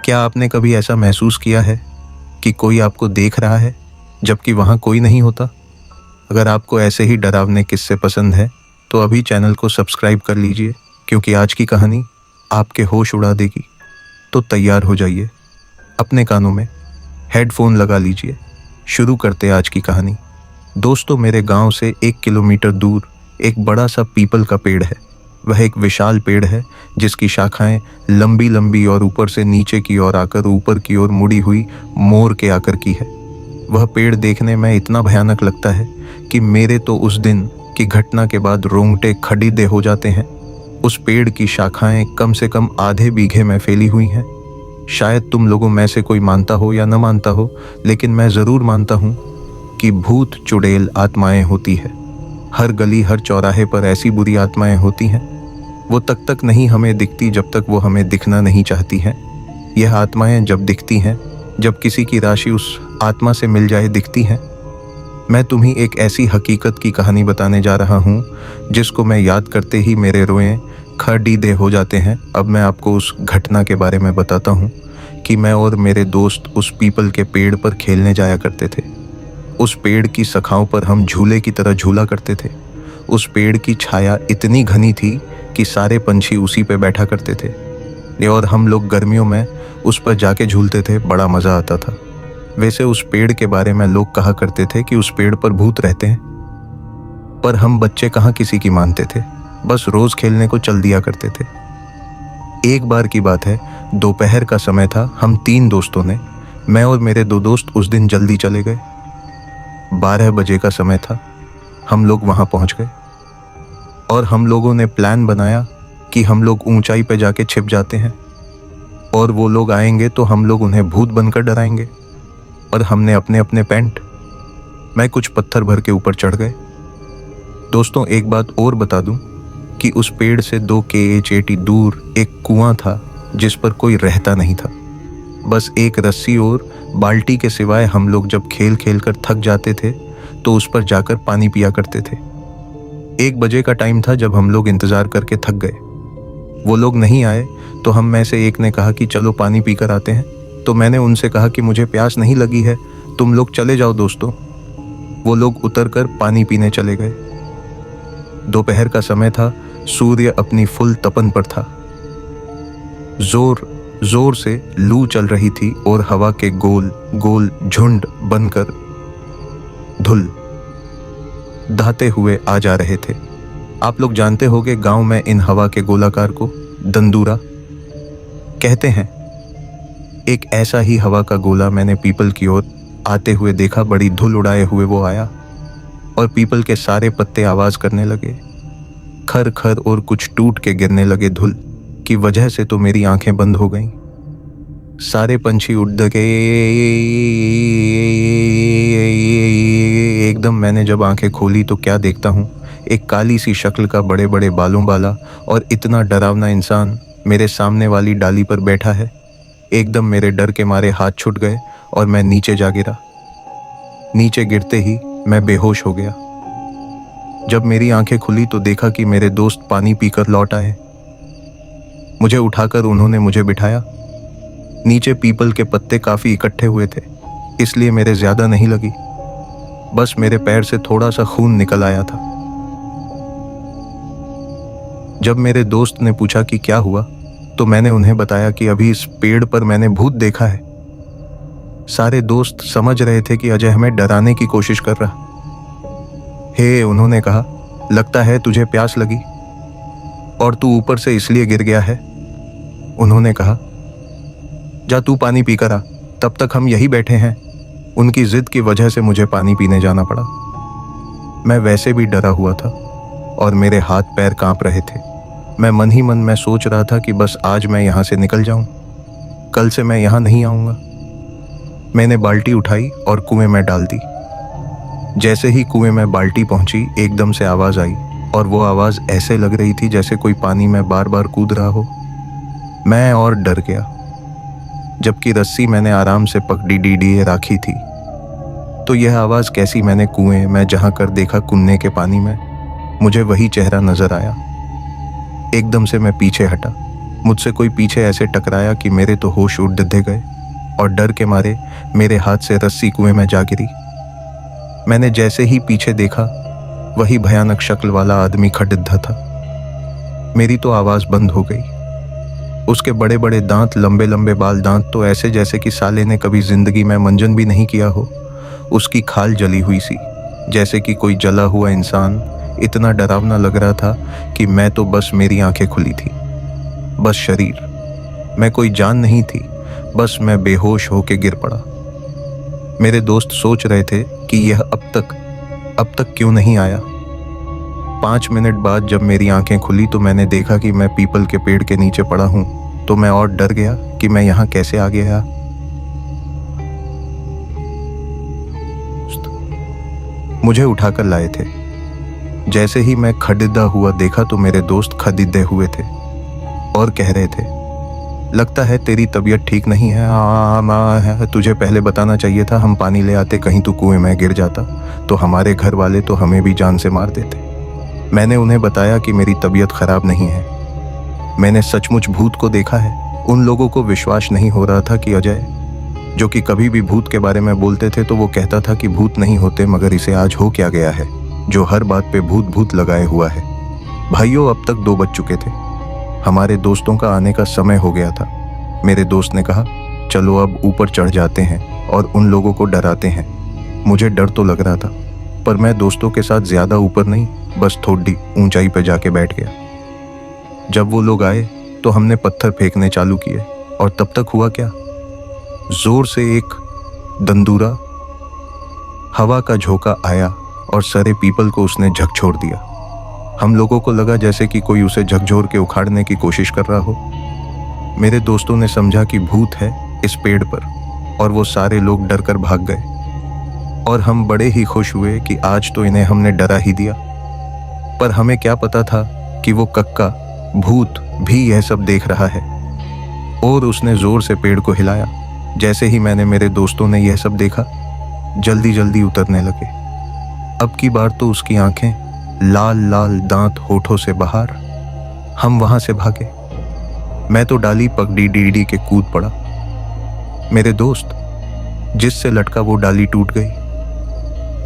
क्या आपने कभी ऐसा महसूस किया है कि कोई आपको देख रहा है जबकि वहाँ कोई नहीं होता? अगर आपको ऐसे ही डरावने किस्से पसंद है तो अभी चैनल को सब्सक्राइब कर लीजिए, क्योंकि आज की कहानी आपके होश उड़ा देगी। तो तैयार हो जाइए, अपने कानों में हेडफोन लगा लीजिए। शुरू करते आज की कहानी। दोस्तों, मेरे गांव से 1 किलोमीटर दूर एक बड़ा सा पीपल का पेड़ है। वह एक विशाल पेड़ है जिसकी शाखाएं लंबी लंबी और ऊपर से नीचे की ओर आकर ऊपर की ओर मुड़ी हुई मोर के आकर की है। वह पेड़ देखने में इतना भयानक लगता है कि मेरे तो उस दिन की घटना के बाद रोंगटे खड़ीदे हो जाते हैं। उस पेड़ की शाखाएं कम से कम आधे बीघे में फैली हुई हैं। शायद तुम लोगों में से कोई मानता हो या न मानता हो, लेकिन मैं ज़रूर मानता हूँ कि भूत चुड़ैल आत्माएं होती है। हर गली हर चौराहे पर ऐसी बुरी आत्माएं होती हैं। वो तक नहीं हमें दिखती जब तक वो हमें दिखना नहीं चाहती हैं। यह आत्माएं जब दिखती हैं, जब किसी की राशि उस आत्मा से मिल जाए, दिखती हैं। मैं तुम्हें एक ऐसी हकीकत की कहानी बताने जा रहा हूँ जिसको मैं याद करते ही मेरे रोएं खड़ीदे हो जाते हैं। अब मैं आपको उस घटना के बारे में बताता हूँ कि मैं और मेरे दोस्त उस पीपल के पेड़ पर खेलने जाया करते थे। उस पेड़ की शाखाओं पर हम झूले की तरह झूला करते थे। उस पेड़ की छाया इतनी घनी थी कि सारे पंछी उसी पे बैठा करते थे और हम लोग गर्मियों में उस पर जाके झूलते थे। बड़ा मज़ा आता था। वैसे उस पेड़ के बारे में लोग कहा करते थे कि उस पेड़ पर भूत रहते हैं, पर हम बच्चे कहाँ किसी की मानते थे, बस रोज़ खेलने को चल दिया करते थे। एक बार की बात है, दोपहर का समय था। हम 3 दोस्तों ने, मैं और मेरे 2 दोस्त उस दिन जल्दी चले गए। 12 बजे का समय था। हम लोग वहाँ पहुँच गए और हम लोगों ने प्लान बनाया कि हम लोग ऊंचाई पे जाके छिप जाते हैं और वो लोग आएंगे तो हम लोग उन्हें भूत बनकर डराएंगे। और हमने अपने अपने पैंट, मैं कुछ पत्थर भर के ऊपर चढ़ गए। दोस्तों, एक बात और बता दूं कि उस पेड़ से 2 kh दूर एक कुआं था जिस पर कोई रहता नहीं था। बस एक रस्सी और बाल्टी के सिवाय हम लोग जब खेल खेल कर थक जाते थे तो उस पर जाकर पानी पिया करते थे। 1 बजे का टाइम था जब हम लोग इंतज़ार करके थक गए। वो लोग नहीं आए तो हम में से एक ने कहा कि चलो पानी पीकर आते हैं। तो मैंने उनसे कहा कि मुझे प्यास नहीं लगी है, तुम लोग चले जाओ दोस्तों। वो लोग उतरकर पानी पीने चले गए। दोपहर का समय था। सूर्य अपनी फुल तपन पर था। जोर जोर से लू चल रही थी और हवा के गोल गोल झुंड बनकर धुल दहाते हुए आ जा रहे थे। आप लोग जानते होंगे, गांव में इन हवा के गोलाकार को दंदूरा कहते हैं। एक ऐसा ही हवा का गोला मैंने पीपल की ओर आते हुए देखा। बड़ी धूल उड़ाए हुए वो आया और पीपल के सारे पत्ते आवाज करने लगे, खर खर, और कुछ टूट के गिरने लगे। धूल की वजह से तो मेरी आंखें बंद हो गईं। सारे पंछी उड़ गए एकदम। मैंने जब आंखें खोली तो क्या देखता हूँ, एक काली सी शक्ल का बड़े बड़े बालों वाला और इतना डरावना इंसान मेरे सामने वाली डाली पर बैठा है। एकदम मेरे डर के मारे हाथ छूट गए और मैं नीचे जा गिरा। नीचे गिरते ही मैं बेहोश हो गया। जब मेरी आंखें खुली तो देखा कि मेरे दोस्त पानी पीकर लौट आए। मुझे उठाकर उन्होंने मुझे बिठाया। नीचे पीपल के पत्ते काफी इकट्ठे हुए थे, इसलिए मेरे ज्यादा नहीं लगी। बस मेरे पैर से थोड़ा सा खून निकल आया था। जब मेरे दोस्त ने पूछा कि क्या हुआ तो मैंने उन्हें बताया कि अभी इस पेड़ पर मैंने भूत देखा है। सारे दोस्त समझ रहे थे कि अजय हमें डराने की कोशिश कर रहा है। उन्होंने कहा, लगता है तुझे प्यास लगी और तू ऊपर से इसलिए गिर गया है। उन्होंने कहा, जा तू पानी पीकर आ, तब तक हम यही बैठे हैं। उनकी जिद की वजह से मुझे पानी पीने जाना पड़ा। मैं वैसे भी डरा हुआ था और मेरे हाथ पैर कांप रहे थे। मैं मन ही मन में सोच रहा था कि बस आज मैं यहाँ से निकल जाऊं, कल से मैं यहाँ नहीं आऊँगा। मैंने बाल्टी उठाई और कुएं में डाल दी। जैसे ही कुएं में बाल्टी पहुंची, एकदम से आवाज़ आई और वो आवाज़ ऐसे लग रही थी जैसे कोई पानी में बार बार कूद रहा हो। मैं और डर गया। जबकि रस्सी मैंने आराम से पकड़ी राखी थी, तो यह आवाज़ कैसी? मैंने कुएं में जहाँ कर देखा कुन्ने के पानी में मुझे वही चेहरा नजर आया। एकदम से मैं पीछे हटा। मुझसे कोई पीछे ऐसे टकराया कि मेरे तो होश उड़ गए और डर के मारे मेरे हाथ से रस्सी कुएं में जा गिरी। मैंने जैसे ही पीछे देखा, वही भयानक शक्ल वाला आदमी खड़िद्धा था। मेरी तो आवाज बंद हो गई। उसके बड़े बड़े दांत, लंबे लंबे बाल, दांत तो ऐसे जैसे कि साले ने कभी जिंदगी में मंजन भी नहीं किया हो। उसकी खाल जली हुई सी, जैसे कि कोई जला हुआ इंसान। इतना डरावना लग रहा था कि मैं तो बस, मेरी आंखें खुली थी, बस शरीर, मैं कोई जान नहीं थी। बस मैं बेहोश होके गिर पड़ा। मेरे दोस्त सोच रहे थे कि यह अब तक क्यों नहीं आया। 5 मिनट बाद जब मेरी आंखें खुली तो मैंने देखा कि मैं पीपल के पेड़ के नीचे पड़ा हूं। तो मैं और डर गया कि मैं यहां कैसे आ गया। मुझे उठाकर लाए थे। जैसे ही मैं खड़िद्दा हुआ देखा तो मेरे दोस्त खड़िद्दे हुए थे और कह रहे थे, लगता है तेरी तबीयत ठीक नहीं है। तुझे पहले बताना चाहिए था, हम पानी ले आते, कहीं तू कुएं में गिर जाता तो हमारे घर वाले तो हमें भी जान से मार देते। मैंने उन्हें बताया कि मेरी तबीयत खराब नहीं है, मैंने सचमुच भूत को देखा है। उन लोगों को विश्वास नहीं हो रहा था कि अजय, जो कि कभी भी भूत के बारे में बोलते थे, तो वो कहता था कि भूत नहीं होते, मगर इसे आज हो क्या गया है जो हर बात पे भूत भूत लगाए हुआ है। भाइयों, अब तक 2 बज चुके थे। हमारे दोस्तों का आने का समय हो गया था। मेरे दोस्त ने कहा, चलो अब ऊपर चढ़ जाते हैं और उन लोगों को डराते हैं। मुझे डर तो लग रहा था, पर मैं दोस्तों के साथ ज्यादा ऊपर नहीं, बस थोड़ी ऊंचाई पर जाके बैठ गया। जब वो लोग आए तो हमने पत्थर फेंकने चालू किए और तब तक हुआ क्या, जोर से एक दंदूरा हवा का झोंका आया और सारे पीपल को उसने झकझोर दिया। हम लोगों को लगा जैसे कि कोई उसे झकझोर के उखाड़ने की कोशिश कर रहा हो। मेरे दोस्तों ने समझा कि भूत है इस पेड़ पर और वो सारे लोग डर कर भाग गए। और हम बड़े ही खुश हुए कि आज तो इन्हें हमने डरा ही दिया। पर हमें क्या पता था कि वो कक्का भूत भी यह सब देख रहा है। और उसने जोर से पेड़ को हिलाया। जैसे ही मैंने मेरे दोस्तों ने यह सब देखा, जल्दी जल्दी उतरने लगे। अब की बार तो उसकी आंखें, लाल लाल दांत होठों से बाहर। हम वहां से भागे। मैं तो डाली पगड़ी डीडी के कूद पड़ा। मेरे दोस्त जिससे लटका वो डाली टूट गई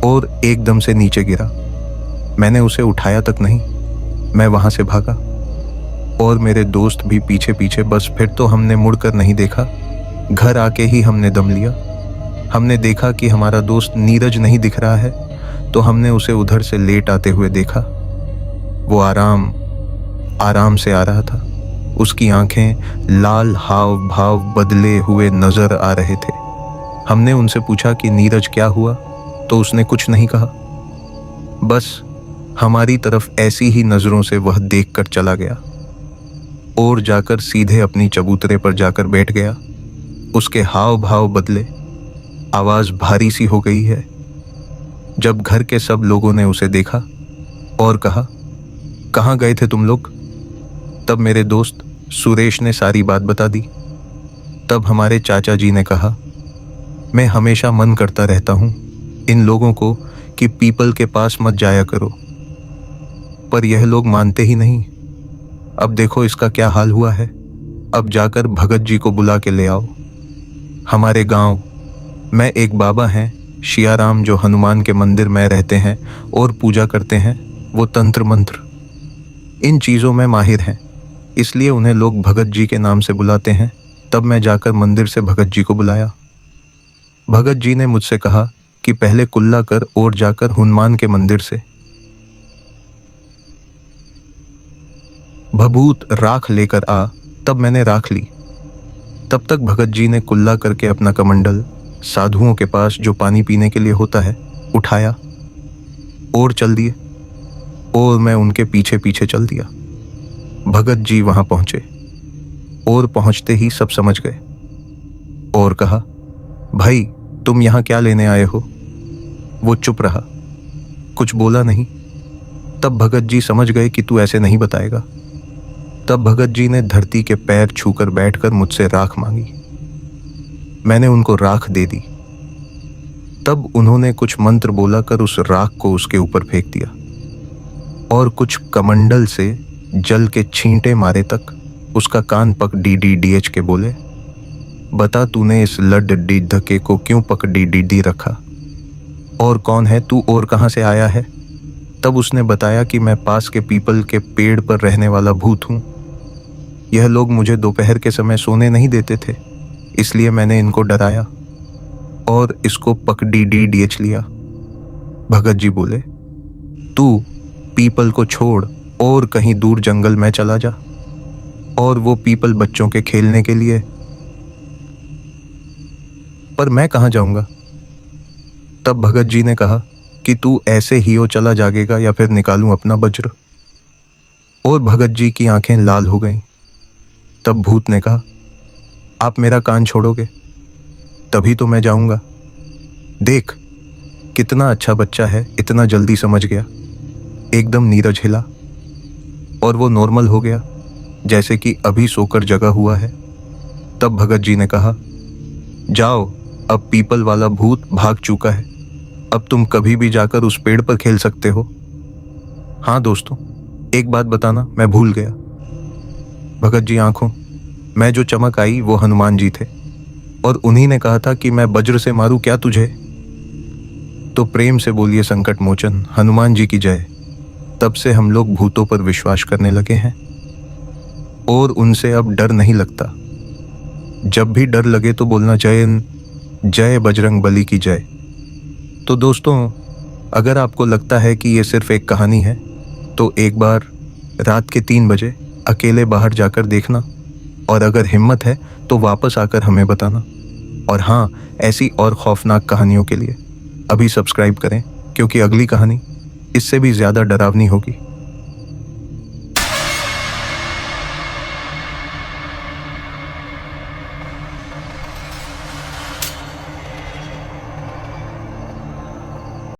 और एकदम से नीचे गिरा। मैंने उसे उठाया तक नहीं, मैं वहां से भागा और मेरे दोस्त भी पीछे पीछे। बस फिर तो हमने मुड़कर नहीं देखा। घर आके ही हमने दम लिया। हमने देखा कि हमारा दोस्त नीरज नहीं दिख रहा है, तो हमने उसे उधर से लेट आते हुए देखा। वो आराम से आ रहा था। उसकी आंखें लाल, हाव भाव बदले हुए नजर आ रहे थे। हमने उनसे पूछा कि नीरज क्या हुआ, तो उसने कुछ नहीं कहा। बस हमारी तरफ ऐसी ही नजरों से वह देखकर चला गया और जाकर सीधे अपनी चबूतरे पर जाकर बैठ गया। उसके हाव भाव बदले, आवाज भारी सी हो गई है। जब घर के सब लोगों ने उसे देखा और कहा, कहाँ गए थे तुम लोग, तब मेरे दोस्त सुरेश ने सारी बात बता दी। तब हमारे चाचा जी ने कहा, मैं हमेशा मन करता रहता हूं इन लोगों को कि पीपल के पास मत जाया करो, पर यह लोग मानते ही नहीं। अब देखो इसका क्या हाल हुआ है। अब जाकर भगत जी को बुला के ले आओ। हमारे गांव में एक बाबा हैं, शियाराम, जो हनुमान के मंदिर में रहते हैं और पूजा करते हैं। वो तंत्र मंत्र इन चीज़ों में माहिर हैं, इसलिए उन्हें लोग भगत जी के नाम से बुलाते हैं। तब मैं जाकर मंदिर से भगत जी को बुलाया। भगत जी ने मुझसे कहा कि पहले कुल्ला कर और जाकर हनुमान के मंदिर से भभूत राख लेकर आ। तब मैंने राख ली। तब तक भगत जी ने कुल्ला करके अपना कमंडल साधुओं के पास, जो पानी पीने के लिए होता है, उठाया और चल दिए और मैं उनके पीछे पीछे चल दिया। भगत जी वहां पहुंचे और पहुंचते ही सब समझ गए और कहा, भाई तुम यहां क्या लेने आए हो। वो चुप रहा, कुछ बोला नहीं। तब भगत जी समझ गए कि तू ऐसे नहीं बताएगा। तब भगत जी ने धरती के पैर छूकर बैठकर मुझसे राख मांगी। मैंने उनको राख दे दी। तब उन्होंने कुछ मंत्र बोला कर उस राख को उसके ऊपर फेंक दिया और कुछ कमंडल से जल के छींटे मारे तक उसका कान पक DDDH के बोले, बता तूने इस लड डी धके को क्यों पक DDD रखा, और कौन है तू और कहाँ से आया है। तब उसने बताया कि मैं पास के पीपल के पेड़ पर रहने वाला भूत हूँ। यह लोग मुझे दोपहर के समय सोने नहीं देते थे, इसलिए मैंने इनको डराया और इसको पक DDDH लिया। भगत जी बोले, तू पीपल को छोड़ और कहीं दूर जंगल में चला जा, और वो पीपल बच्चों के खेलने के लिए। पर मैं कहाँ जाऊंगा। तब भगत जी ने कहा कि तू ऐसे ही हो चला जागेगा या फिर निकालूं अपना वज्र। और भगत जी की आंखें लाल हो गईं। तब भूत ने कहा, आप मेरा कान छोड़ोगे तभी तो मैं जाऊंगा। देख कितना अच्छा बच्चा है, इतना जल्दी समझ गया। एकदम नीरज हिला और वो नॉर्मल हो गया, जैसे कि अभी सोकर जगा हुआ है। तब भगत जी ने कहा, जाओ, अब पीपल वाला भूत भाग चुका है, अब तुम कभी भी जाकर उस पेड़ पर खेल सकते हो। हाँ दोस्तों, एक बात बताना, मैं भूल गया। भगत जी आंखों मैं जो चमक आई वो हनुमान जी थे, और उन्हीं ने कहा था कि मैं वज्र से मारूं क्या तुझे। तो प्रेम से बोलिए संकट मोचन हनुमान जी की जय। तब से हम लोग भूतों पर विश्वास करने लगे हैं और उनसे अब डर नहीं लगता। जब भी डर लगे तो बोलना जय जय बजरंग बली की जय। तो दोस्तों, अगर आपको लगता है कि ये सिर्फ एक कहानी है तो एक बार रात के 3 बजे अकेले बाहर जाकर देखना, और अगर हिम्मत है तो वापस आकर हमें बताना। और हाँ, ऐसी और खौफनाक कहानियों के लिए अभी सब्सक्राइब करें, क्योंकि अगली कहानी इससे भी ज़्यादा डरावनी होगी।